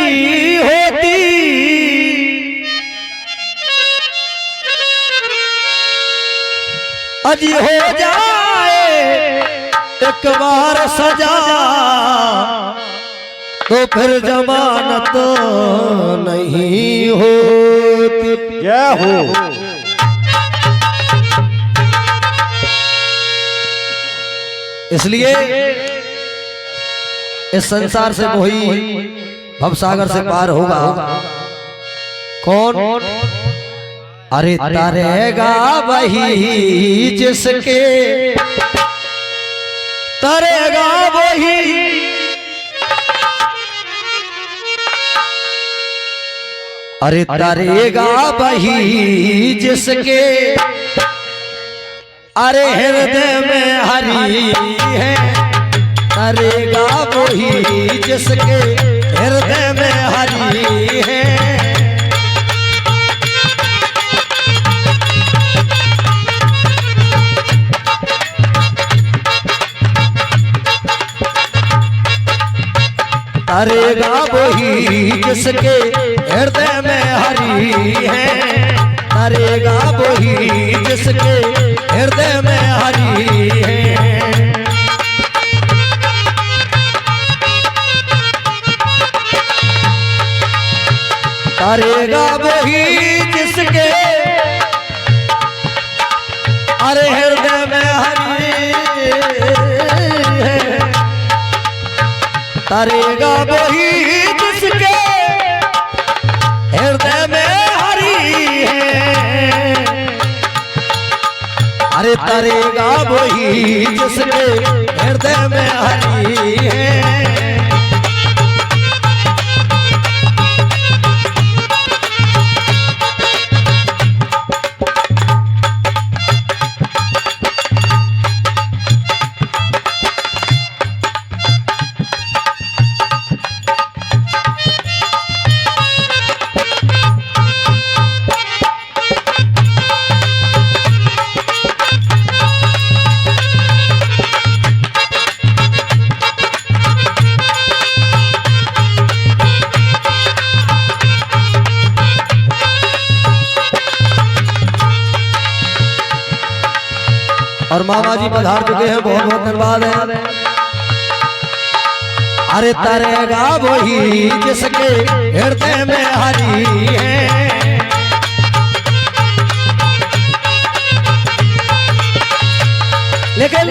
नहीं होती, अजी हो जाए एक बार सजा तो फिर जमानत नहीं होती। जय हो। इसलिए इस संसार से कोई भवसागर से पार होगा कौन? अरे तरेगा वही जिसके, तरेगा वही अरे तरेगा वही जिसके अरे हृदय में हरि है, तरेगा वही जिसके हृदय में हरि है। तरेगा वही जिसके हृदय में हरि है, तरेगा वही जिसके हृदय में हरि है। तरेगा वही जिसके अरे हृदय में हरि है, तरेगा वही जिसके हृदय में हरि है। अरे तरेगा वही जिसके हृदय में हरि है। और मामा जी पधार चुके हैं, बहुत बहुत धन्यवाद है। अरे तरेगा वही जिसके हृदय में हरि है, लेकिन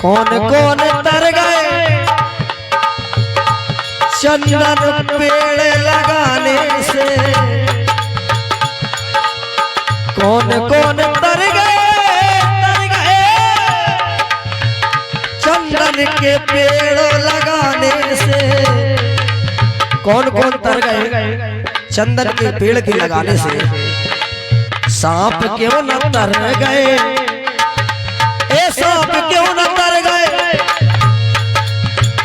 कौन कौन तर गए चंदन पेड़ लगाने से, कौन कौन तर गए चंदन के पेड़ लगाने से। कौन कौन तर गए चंदन के पेड़ के लगाने से। सांप क्यों न तर गए, ए सांप क्यों न तर गए,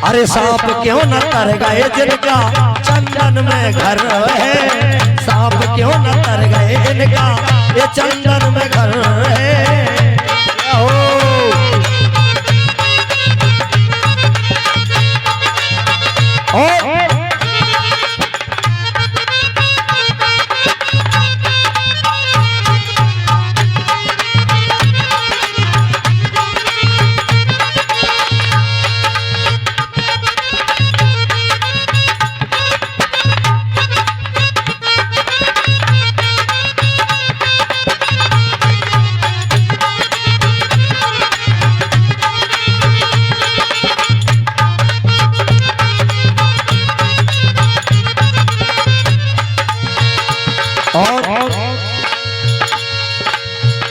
अरे सांप क्यों न तर गए जिनका चंदन में घर है। सांप क्यों न तर गए इनका ये चंदन में घर है।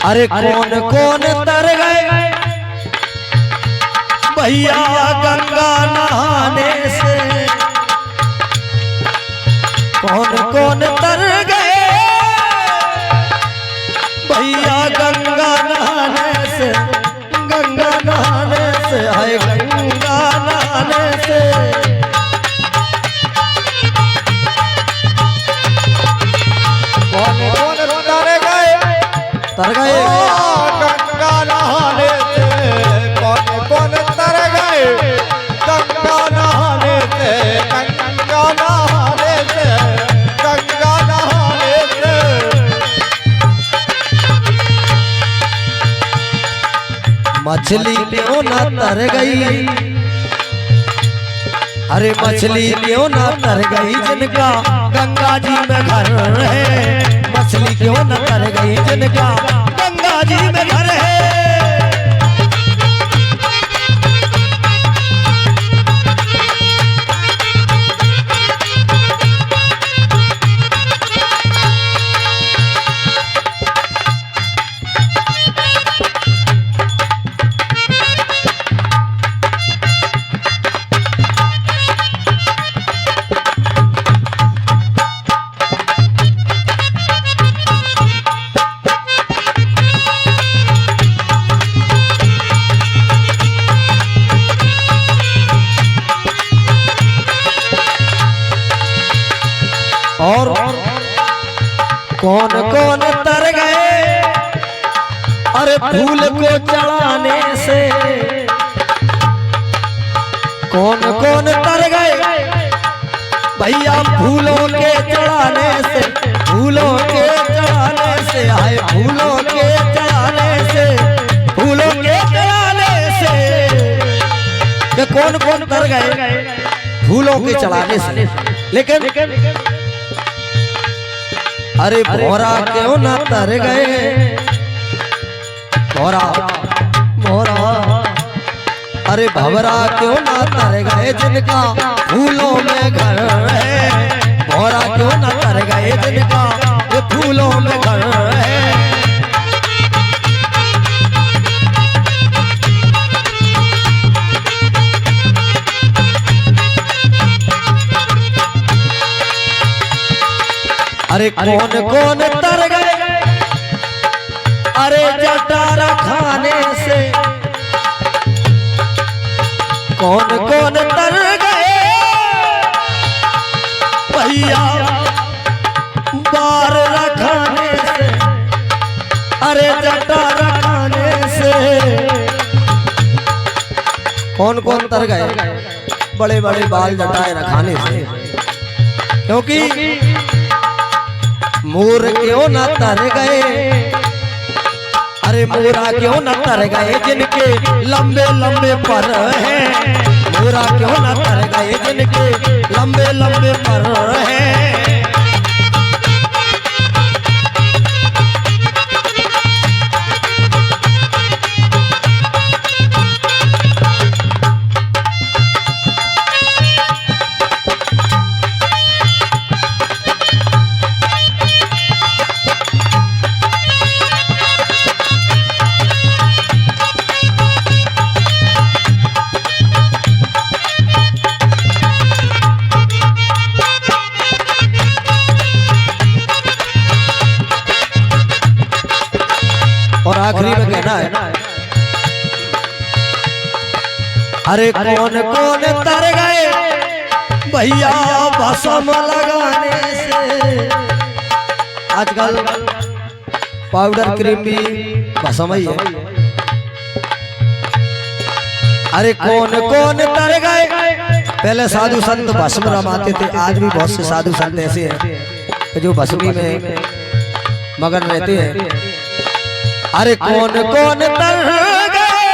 अरे कौन कौन तर गए भैया गंगा नहाने से। कौन कौन तर गए भैया गंगा नहाने से, गंगा नहाने से, हाय गंगा नहाने से। कौन कौन तर गए गंगा नहाने से, कौन कौन तर गए गंगा नहाने मछली क्यों ना तर गई, अरे मछली क्यों ना तर गई जिनका गंगा जी में घर है, मछली क्यों ना तर गई जिनका गंगा जी में घर है। और कौन कौन तर गए, अरे फूल को चढ़ाने से, कौन कौन तर गए भैया फूलों के चढ़ाने से, फूलों के चढ़ाने से, आए फूलों के चढ़ाने से, फूलों के चढ़ाने से, कि कौन कौन तर गए फूलों के चढ़ाने से। लेकिन अरे भौरा क्यों ना तर गए, भौरा भौरा, अरे भवरा क्यों ना तर गए जिनका फूलों में घर है, भौरा क्यों ना तर गए जिनका ये फूलों में घर है। अरे कौन कौन तर गए, अरे जटारा खाने से, कौन कौन तर गए भैया बार रखाने से, अरे जटारा खाने से, कौन कौन तर गए बड़े बड़े बाल जटाए रखाने से। क्योंकि मोर क्यों न तर गए, अरे मोरा क्यों न तर गए जिनके लंबे लंबे पर हैं, मोरा क्यों न तर गए जिनके लंबे लंबे पर हैं। और आखिरी में कहना है, अरे कौन कौन तर गए भैया भस्म लगाने से। आजकल पाउडर क्रीम भी भस्म ही है। अरे कौन कौन तर गए, पहले साधु संत भस्म रमाते थे, आज भी बहुत से साधु संत ऐसे हैं जो भस्मी में मगन रहते हैं। अरे कौन कौन तर गए,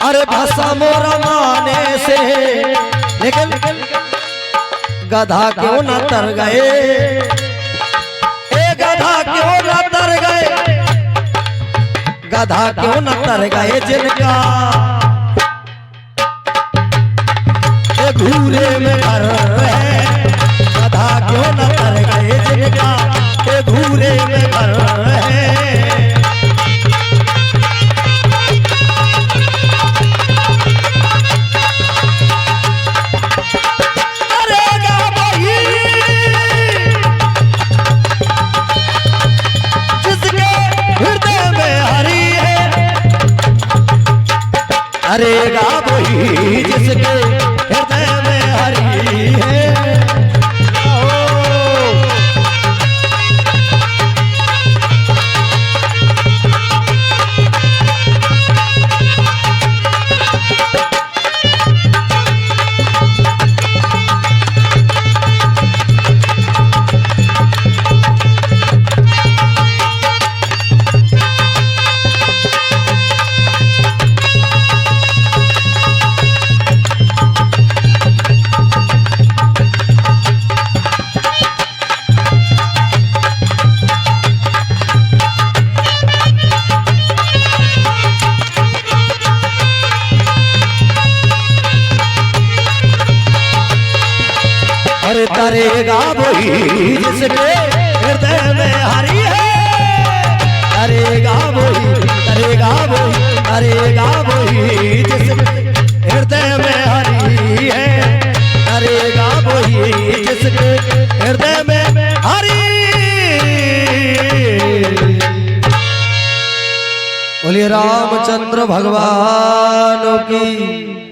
अरे भस्म रमाने से। लेकिन गधा क्यों न तर गए, ए गधा क्यों न तर गए, गधा क्यों न तर गए जिनका घूरे में घर है, गधा क्यों न तर गए जिनका घूरे में घर है। अरे गा वही जिसके हृदय में हरी है। करेगा वही जिसके हृदय में हरि है। करेगा वही करेगा वही जिसके हृदय में हरि है। करेगा वही जिसके हृदय में हरि। बोलिए रामचंद्र भगवान की।